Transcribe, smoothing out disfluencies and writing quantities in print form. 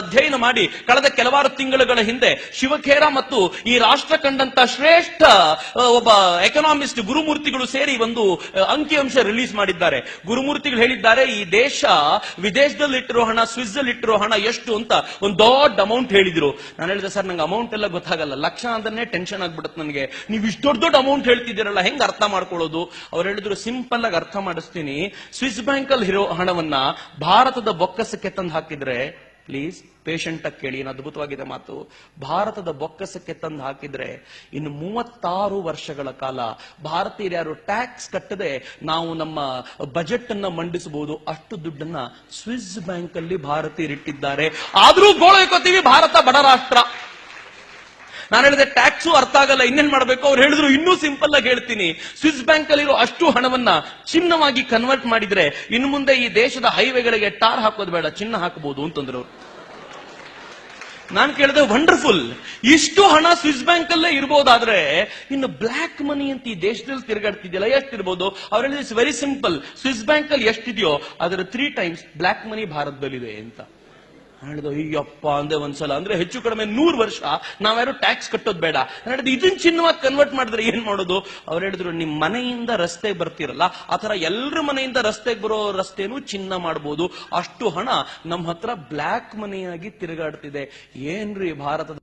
ಅಧ್ಯಯನ ಮಾಡಿ ಕಳೆದ ಕೆಲವಾರು ತಿಂಗಳುಗಳ ಹಿಂದೆ ಶಿವಖೇರ ಮತ್ತು ಈ ರಾಷ್ಟ್ರ ಕಂಡಂತ ಶ್ರೇಷ್ಠ ಒಬ್ಬ ಎಕನಾಮಿಸ್ಟ್ ಗುರುಮೂರ್ತಿಗಳು ಸೇರಿ ಒಂದು ಅಂಕಿಅಂಶ ರಿಲೀಸ್ ಮಾಡಿದ್ದಾರೆ. ಗುರುಮೂರ್ತಿಗಳು ಹೇಳಿದ್ದಾರೆ, ಈ ದೇಶ ವಿದೇಶದಲ್ಲಿಟ್ಟಿರೋ ಹಣ, ಸ್ವಿಸ್ ಅಲ್ಲಿ ಇಟ್ಟಿರೋ ಹಣ ಎಷ್ಟು ಅಂತ ಒಂದು ದೊಡ್ಡ ಅಮೌಂಟ್ ಹೇಳಿದ್ರು. ನಾನು ಹೇಳಿದೆ, ಸರ್ ನಂಗೆ ಅಮೌಂಟ್ ಎಲ್ಲ ಗೊತ್ತಾಗಲ್ಲ, ಲಕ್ಷ ಅಂದ್ರೆ ಟೆನ್ಷನ್ ಆಗ್ಬಿಡುತ್ತೆ ನನಗೆ, ನೀವು ಇಷ್ಟು ದೊಡ್ಡ ದೊಡ್ಡ ಅಮೌಂಟ್ ಹೇಳ್ತಿದ್ದೀರಲ್ಲ, ಹೆಂಗ್ ಅರ್ಥ ಮಾಡ್ಕೊಳ್ಳೋದು? ಅವ್ರು ಹೇಳಿದ್ರು, ಸಿಂಪಲ್ ಆಗಿ ಅರ್ಥ ಮಾಡಿಸ್ತೀನಿ, ಸ್ವಿಸ್ ಬ್ಯಾಂಕ್ ಅಲ್ಲಿ ಇರೋ ಹಣವನ್ನ ಭಾರತದ ಬೊಕ್ಕಸಕ್ಕೆ ತಂದು ಹಾಕಿದ್ರೆ, ಪ್ಲೀಸ್ ಪೇಷಂಟ್ ಆಗಿ ಕೇಳಿ, ಏನು ಅದ್ಭುತವಾಗಿದೆ ಮಾತು, ಭಾರತದ ಬೊಕ್ಕಸಕ್ಕೆ ತಂದು ಹಾಕಿದ್ರೆ ಇನ್ನು 36 ವರ್ಷಗಳ ಕಾಲ ಭಾರತೀಯರು ಯಾರು ಟ್ಯಾಕ್ಸ್ ಕಟ್ಟದೆ ನಾವು ನಮ್ಮ ಬಜೆಟ್ ಅನ್ನ ಮಂಡಿಸಬಹುದು, ಅಷ್ಟು ದುಡ್ಡನ್ನ ಸ್ವಿಸ್ ಬ್ಯಾಂಕ್ ಅಲ್ಲಿ ಭಾರತೀಯರು ಇಟ್ಟಿದ್ದಾರೆ. ಆದ್ರೂ ಗೋಳೈಕೋತೀವಿ, ಭಾರತ ಬಡ ರಾಷ್ಟ್ರ. ನಾನು ಹೇಳಿದೆ, ಟ್ಯಾಕ್ಸು ಅರ್ಥ ಆಗಲ್ಲ, ಇನ್ನೇನ್ ಮಾಡಬೇಕು? ಅವ್ರು ಹೇಳಿದ್ರು, ಇನ್ನೂ ಸಿಂಪಲ್ ಆಗಿ ಹೇಳ್ತೀನಿ, ಸ್ವಿಸ್ ಬ್ಯಾಂಕ್ ಅಲ್ಲಿರೋ ಅಷ್ಟು ಹಣವನ್ನ ಚಿನ್ನವಾಗಿ ಕನ್ವರ್ಟ್ ಮಾಡಿದ್ರೆ ಇನ್ನು ಮುಂದೆ ಈ ದೇಶದ ಹೈವೇಗಳಿಗೆ ಟಾರ್ ಹಾಕೋದು ಬೇಡ, ಚಿನ್ನ ಹಾಕಬಹುದು ಅಂತಂದ್ರು. ನಾನು ಕೇಳಿದೆ, ವಂಡರ್ಫುಲ್, ಇಷ್ಟು ಹಣ ಸ್ವಿಸ್ ಬ್ಯಾಂಕ್ ಅಲ್ಲೇ ಇರಬಹುದಾದ್ರೆ ಇನ್ನು ಬ್ಲಾಕ್ ಮನಿ ಅಂತ ಈ ದೇಶದಲ್ಲಿ ತಿರುಗಾಡ್ತಿದ್ಯಲ್ಲ, ಎಷ್ಟಿರ್ಬೋದು? ಅವ್ರು ಹೇಳಿದ್ರೆ, it's very simple, Swiss bank ಅಲ್ಲಿ ಎಷ್ಟಿದೆಯೋ ಅದರ 3 times ಬ್ಲಾಕ್ ಮನಿ ಭಾರತದಲ್ಲಿದೆ ಅಂತ ಹೇಳಿದ. ಅಯ್ಯಪ್ಪ ಅಂದೆ ಒಂದ್ಸಲ. ಅಂದ್ರೆ ಹೆಚ್ಚು ಕಡಿಮೆ 100 ವರ್ಷ ನಾವ್ಯಾರು ಟ್ಯಾಕ್ಸ್ ಕಟ್ಟೋದು ಬೇಡ. ಹೇಳಿದ್ರೆ, ಇದನ್ನ ಚಿನ್ನವಾಗಿ ಕನ್ವರ್ಟ್ ಮಾಡಿದ್ರೆ ಏನ್ ಮಾಡೋದು? ಅವ್ರು ಹೇಳಿದ್ರು, ನಿಮ್ ಮನೆಯಿಂದ ರಸ್ತೆಗೆ ಬರ್ತಿರಲ್ಲ, ಆತರ ಎಲ್ಲರ ಮನೆಯಿಂದ ರಸ್ತೆಗೆ ಬರೋ ರಸ್ತೆನೂ ಚಿನ್ನ ಮಾಡಬಹುದು, ಅಷ್ಟು ಹಣ ನಮ್ಮ ಹತ್ರ ಬ್ಲಾಕ್ ಮನಿಯಾಗಿ ತಿರುಗಾಡ್ತಿದೆ. ಏನ್ರಿ ಭಾರತದ